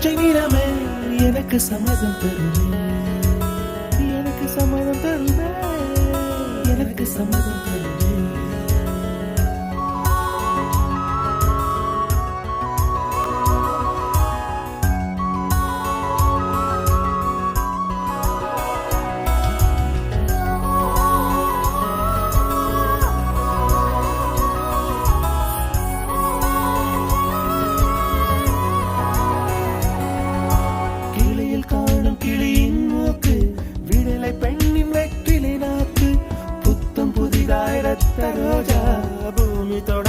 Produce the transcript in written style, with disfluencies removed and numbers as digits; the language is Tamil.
பச்சை நிறமே எனக்கு சம்மதம் தருமே, எனக்கு சம்மதம் தருமே, எனக்கு சம்மதம் தருமே. காணும் கிளியின் மூக்கு, விடலை பெண்ணின் வெற்றிலை நாக்கு, புத்தம் புதிதாய் ரத்த ரோஜா பூமி தொட